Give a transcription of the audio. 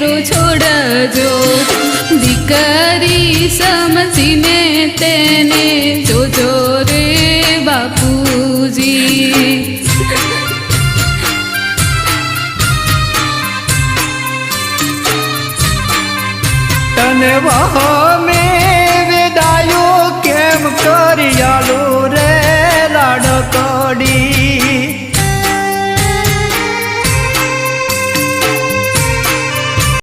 મેરો છોડજો દીકરી સમજીને તેને જોજો રે બાપુજી તને વહમે વિદાયો કેમ કરિયાલું રે લાડકડી